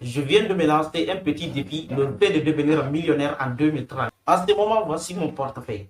je viens de me lancer un petit défi, le fait de devenir millionnaire en 2030. En ce moment, voici mon portefeuille.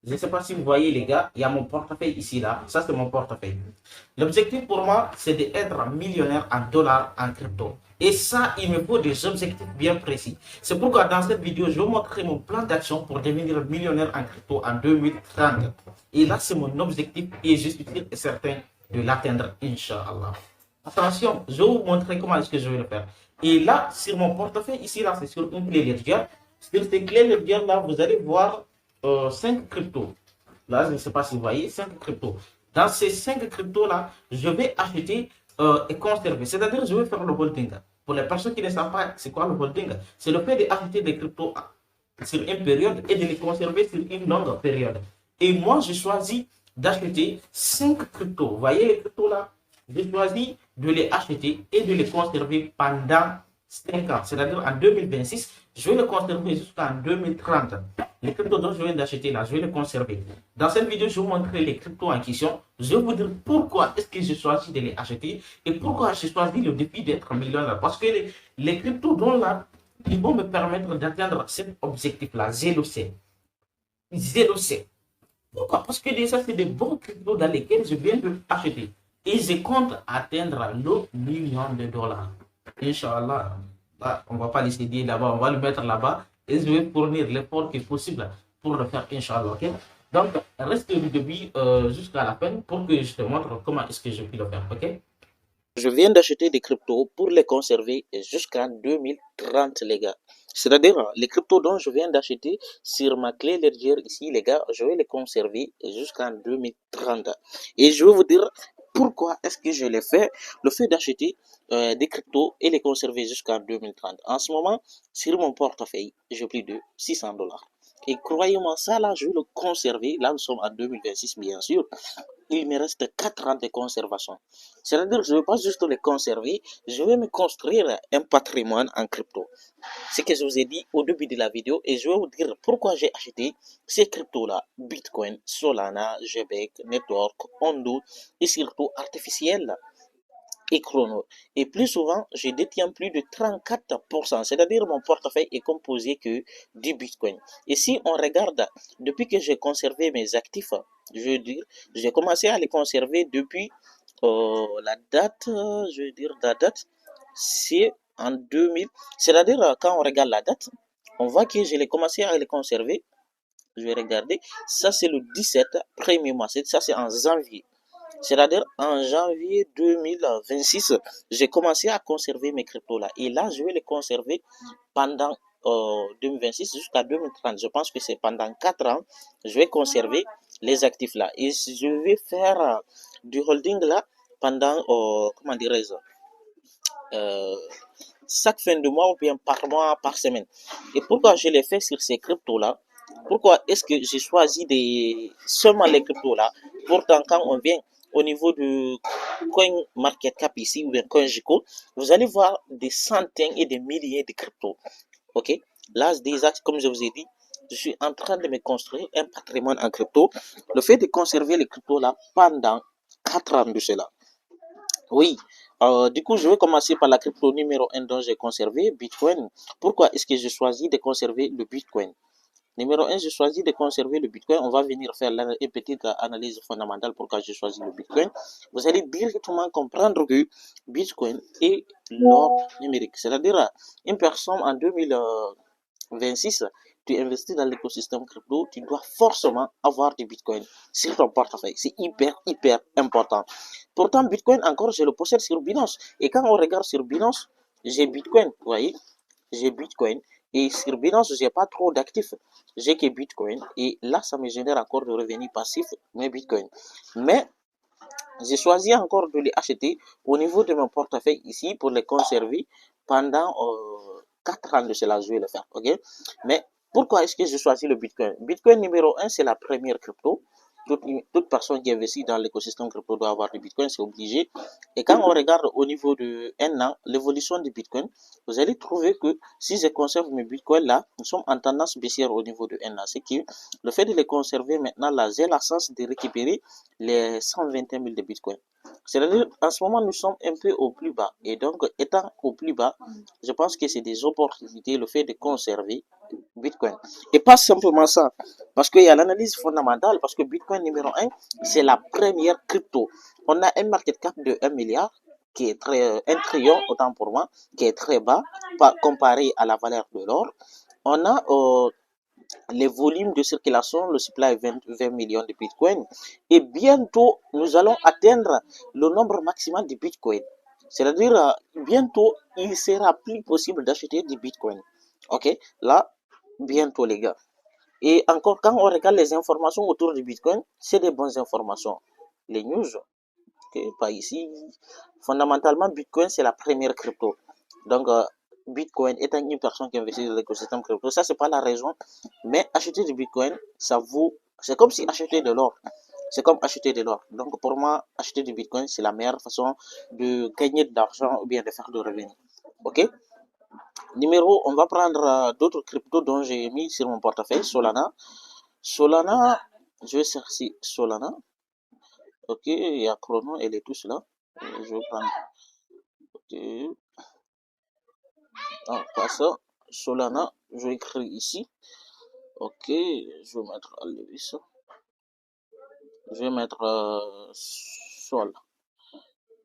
Je ne sais pas si vous voyez les gars, il y a mon portefeuille ici là, ça c'est mon portefeuille. L'objectif pour moi, c'est d'être millionnaire en dollars, en crypto. Et ça, il me faut des objectifs bien précis. C'est pourquoi dans cette vidéo, je vais vous montrer mon plan d'action pour devenir millionnaire en crypto en 2030. Et là, c'est mon objectif et je suis sûr et certain de l'atteindre, Inch'Allah. Attention, je vais vous montrer comment est-ce que je vais le faire. Et là, sur mon portefeuille, ici là, c'est sur une clé Ledger. Sur ces clés Ledger là, vous allez voir 5 cryptos. Là, je ne sais pas si vous voyez, 5 cryptos. Dans ces 5 cryptos-là, je vais acheter et conserver. C'est-à-dire, je vais faire le holding. Pour les personnes qui ne savent pas c'est quoi le holding, c'est le fait d'acheter des cryptos sur une période et de les conserver sur une longue période. Et moi, je choisis d'acheter 5 cryptos. Vous voyez les cryptos-là? J'ai choisi de les acheter et de les conserver pendant 5 ans. C'est-à-dire, en 2026, je vais les conserver jusqu'en 2030. Les cryptos dont je viens d'acheter là, je vais les conserver. Dans cette vidéo, je vais vous montrer les cryptos en question. Je vais vous dire pourquoi est-ce que j'ai choisi de les acheter et pourquoi j'ai choisi le défi d'être millionnaire. Parce que les cryptos dont là, ils vont me permettre d'atteindre cet objectif-là. Je le sais. Je le sais. Pourquoi? Parce que déjà, c'est des bons cryptos dans lesquels je viens d'acheter. Et je compte atteindre le million de dollars. Inch'Allah. On ne va pas l'essayer là-bas, on va le mettre là-bas. Et je vais fournir l'effort qui est possible pour le faire, Inch'Allah. Okay? Donc, reste du début jusqu'à la fin pour que je te montre comment est-ce que je peux le faire. Ok? Je viens d'acheter des cryptos pour les conserver jusqu'en 2030, les gars. C'est-à-dire, les cryptos dont je viens d'acheter sur ma clé Ledger ici, les gars, je vais les conserver jusqu'en 2030. Et je vais vous dire pourquoi est-ce que je l'ai fait. Le fait d'acheter des cryptos et les conserver jusqu'en 2030. En ce moment, sur mon portefeuille, j'ai plus de 600 dollars. Et croyez-moi, ça là, je vais le conserver. Là, nous sommes en 2026, bien sûr. Il me reste 4 ans de conservation. C'est-à-dire, je ne vais pas juste les conserver, je vais me construire un patrimoine en crypto. C'est ce que je vous ai dit au début de la vidéo et je vais vous dire pourquoi j'ai acheté ces cryptos-là. Bitcoin, Solana, GBEC, Network, Ondo et surtout artificiel et chrono. Et plus souvent, je détiens plus de 34%, c'est-à-dire mon portefeuille est composé que du Bitcoin. Et si on regarde, depuis que j'ai conservé mes actifs, je veux dire, j'ai commencé à les conserver depuis la date, je veux dire, la date, c'est en 2000, c'est-à-dire quand on regarde la date, on voit que je l'ai commencé à les conserver, je vais regarder, ça c'est le 17 premier mois, ça c'est en janvier. C'est-à-dire, en janvier 2026, j'ai commencé à conserver mes cryptos-là. Et là, je vais les conserver pendant 2026 jusqu'à 2030. Je pense que c'est pendant 4 ans, je vais conserver les actifs-là. Et je vais faire du holding-là pendant, comment dirais-je, chaque fin de mois ou bien par mois, par semaine. Et pourquoi je l'ai fait sur ces cryptos-là? Pourquoi est-ce que j'ai choisi seulement les cryptos-là? Pourtant, quand on vient au niveau de CoinMarketCap ici, ou bien CoinGecko, vous allez voir des centaines et des milliers de cryptos. Ok? Là, déjà, comme je vous ai dit, je suis en train de me construire un patrimoine en crypto. Le fait de conserver les cryptos-là pendant 4 ans de cela. Oui, du coup, je vais commencer par la crypto numéro 1 dont j'ai conservé, Bitcoin. Pourquoi est-ce que j'ai choisi de conserver le Bitcoin? Numéro 1, j'ai choisi de conserver le Bitcoin. On va venir faire une petite analyse fondamentale pourquoi j'ai choisi le Bitcoin. Vous allez directement comprendre que Bitcoin est l'or numérique. C'est-à-dire, une personne en 2026, tu investis dans l'écosystème crypto, tu dois forcément avoir du Bitcoin sur ton portefeuille. C'est hyper, hyper important. Pourtant, Bitcoin, encore, je le possède sur Binance. Et quand on regarde sur Binance, j'ai Bitcoin, vous voyez, j'ai Bitcoin. Et sur Binance, je n'ai pas trop d'actifs. J'ai que Bitcoin. Et là, ça me génère encore de revenus passifs, mais Bitcoin. Mais j'ai choisi encore de les acheter au niveau de mon portefeuille ici pour les conserver pendant 4 ans de cela. Je vais le faire. Ok? Mais pourquoi est-ce que j'ai choisi le Bitcoin? Bitcoin numéro 1, c'est la première crypto. Toute personne qui investit dans l'écosystème crypto doit avoir du Bitcoin, c'est obligé. Et quand on regarde au niveau de 1 an, l'évolution du Bitcoin, vous allez trouver que si je conserve mes Bitcoins là, nous sommes en tendance baissière au niveau de 1 an. C'est que le fait de les conserver maintenant là, j'ai la chance de récupérer les 121 000 de Bitcoin. C'est-à-dire, en ce moment, nous sommes un peu au plus bas. Et donc, étant au plus bas, je pense que c'est des opportunités, le fait de conserver Bitcoin. Et pas simplement ça, parce qu'il y a l'analyse fondamentale, parce que Bitcoin numéro un, c'est la première crypto. On a un market cap de 1 milliard, qui est très, 1 trillion, autant pour moi, qui est très bas, comparé à la valeur de l'or. On a les volumes de circulation, le supply est 20 millions de Bitcoin. Et bientôt, nous allons atteindre le nombre maximal de Bitcoin. C'est-à-dire, bientôt, il sera plus possible d'acheter du Bitcoin. Ok, là, bientôt les gars. Et encore, quand on regarde les informations autour du Bitcoin, c'est des bonnes informations. Les news, okay, pas ici. Fondamentalement, Bitcoin, c'est la première crypto. Donc, Bitcoin étant une personne qui investit dans l'écosystème crypto, ça, c'est pas la raison. Mais acheter du Bitcoin, ça vaut. C'est comme si acheter de l'or. C'est comme acheter de l'or. Donc, pour moi, acheter du Bitcoin, c'est la meilleure façon de gagner de l'argent ou bien de faire de revenus. Ok? Numéro, on va prendre d'autres cryptos dont j'ai mis sur mon portefeuille, Solana. Solana, je vais chercher Solana. Ok, il y a Chrono, elle est tous là. Je vais prendre. Ok, non, pas ça. Solana, je vais écrire ici. Ok, je vais mettre ça. Je vais mettre Sol.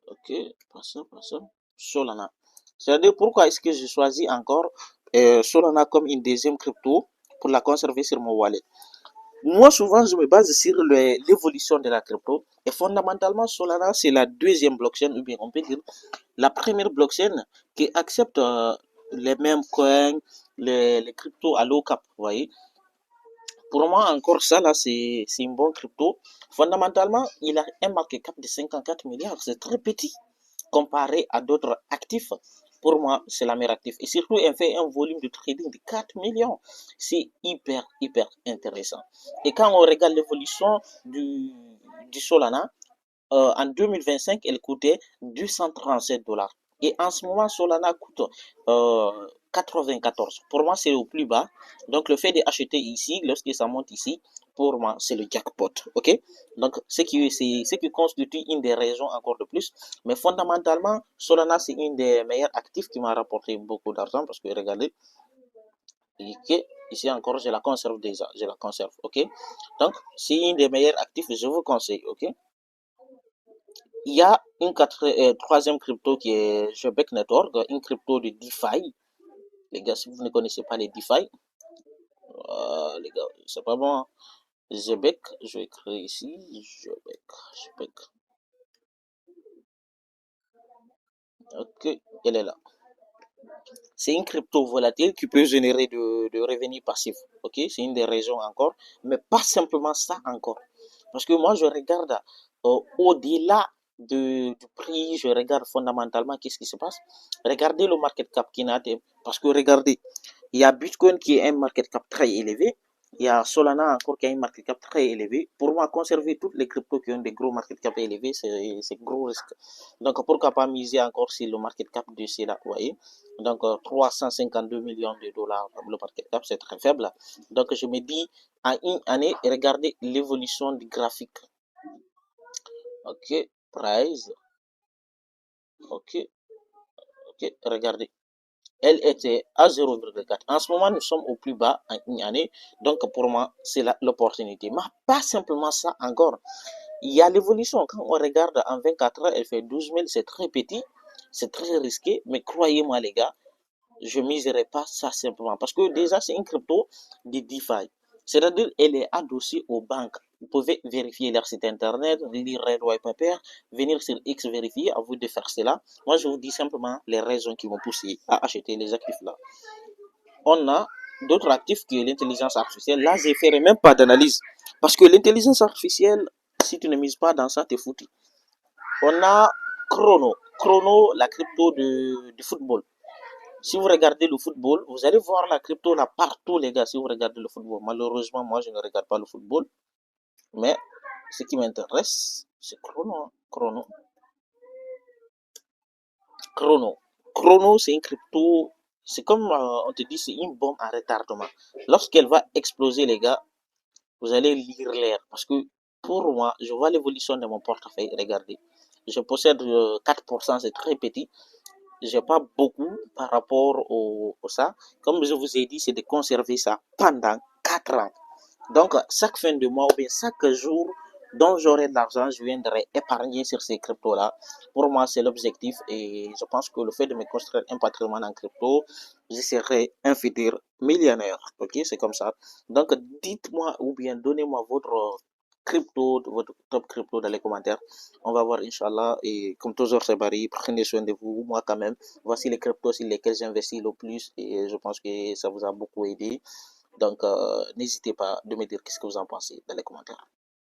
Ok, pas ça, pas ça. Solana. C'est-à-dire pourquoi est-ce que j'ai choisi encore Solana comme une deuxième crypto pour la conserver sur mon wallet. Moi, souvent, je me base sur l'évolution de la crypto. Et fondamentalement, Solana, c'est la deuxième blockchain, ou bien on peut dire la première blockchain qui accepte les mêmes coins, les cryptos à low cap, vous voyez. Pour moi, encore ça, là, c'est une bonne crypto. Fondamentalement, il a un market cap de 54 milliards. C'est très petit comparé à d'autres actifs. Pour moi, c'est la meilleure actif. Et surtout, elle fait un volume de trading de 4 millions. C'est hyper, hyper intéressant. Et quand on regarde l'évolution du Solana, en 2025, elle coûtait 237 dollars. Et en ce moment, Solana coûte 94. Pour moi, c'est au plus bas. Donc, le fait d'acheter ici, lorsque ça monte ici, pour moi, c'est le jackpot. OK? Donc, ce qui constitue une des raisons encore de plus. Mais fondamentalement, Solana, c'est une des meilleurs actifs qui m'a rapporté beaucoup d'argent parce que regardez, ici encore, je la conserve déjà. Je la conserve. OK? Donc, c'est une des meilleurs actifs, je vous conseille. OK? Il y a une troisième crypto qui est Jebek Network, une crypto de DeFi. Les gars, si vous ne connaissez pas les DeFi, les gars, c'est pas bon. Jebek, je vais écrire ici. Jebek. Ok, elle est là. C'est une crypto volatile qui peut générer de revenus passifs. Ok, c'est une des raisons encore, mais pas simplement ça encore. Parce que moi, je regarde au-delà du prix, je regarde fondamentalement qu'est-ce qui se passe. Regardez le market cap qui n'a été. Parce que regardez, il y a Bitcoin qui est un market cap très élevé. Il y a Solana encore qui a un market cap très élevé. Pour moi, conserver toutes les cryptos qui ont des gros market cap élevés, c'est gros risque. Donc, pourquoi pas miser encore sur le market cap de cela, vous voyez. Donc, 352 millions de dollars, le market cap, c'est très faible. Donc, je me dis, en une année, regardez l'évolution du graphique. Ok, price. Ok, regardez. Elle était à 0,4. En ce moment, nous sommes au plus bas en une année. Donc, pour moi, c'est l'opportunité. Mais pas simplement ça encore. Il y a l'évolution. Quand on regarde en 24 heures, elle fait 12 000. C'est très petit. C'est très risqué. Mais croyez-moi, les gars, je ne miserai pas ça simplement. Parce que déjà, c'est une crypto de DeFi. C'est-à-dire elle est adossée aux banques. Vous pouvez vérifier leur site internet, lire Red White Paper, venir sur X vérifier, à vous de faire cela. Moi, je vous dis simplement les raisons qui m'ont poussé à acheter les actifs là. On a d'autres actifs que l'intelligence artificielle. Là, je ne ferai même pas d'analyse. Parce que l'intelligence artificielle, si tu ne mises pas dans ça, tu es foutu. On a Chrono. Chrono, la crypto du football. Si vous regardez le football, vous allez voir la crypto là partout, les gars, si vous regardez le football. Malheureusement, moi, je ne regarde pas le football. Mais ce qui m'intéresse, c'est Chrono. Chrono, c'est une crypto. C'est comme on te dit, c'est une bombe à retardement. Lorsqu'elle va exploser, les gars, vous allez lire l'air. Parce que pour moi, je vois l'évolution de mon portefeuille. Regardez. Je possède 4%, c'est très petit. J'ai pas beaucoup par rapport au ça. Comme je vous ai dit, c'est de conserver ça pendant 4 ans. Donc, chaque fin de mois ou bien chaque jour dont j'aurai de l'argent, je viendrai épargner sur ces cryptos-là. Pour moi, c'est l'objectif et je pense que le fait de me construire un patrimoine en crypto, je serai un futur millionnaire. Ok, c'est comme ça. Donc, dites-moi ou bien donnez-moi votre crypto, votre top crypto dans les commentaires. On va voir, Inch'Allah. Et comme toujours, c'est Barry. Prenez soin de vous. Moi, quand même, voici les cryptos sur lesquels j'investis le plus et je pense que ça vous a beaucoup aidé. Donc, n'hésitez pas de me dire qu'est-ce que vous en pensez dans les commentaires.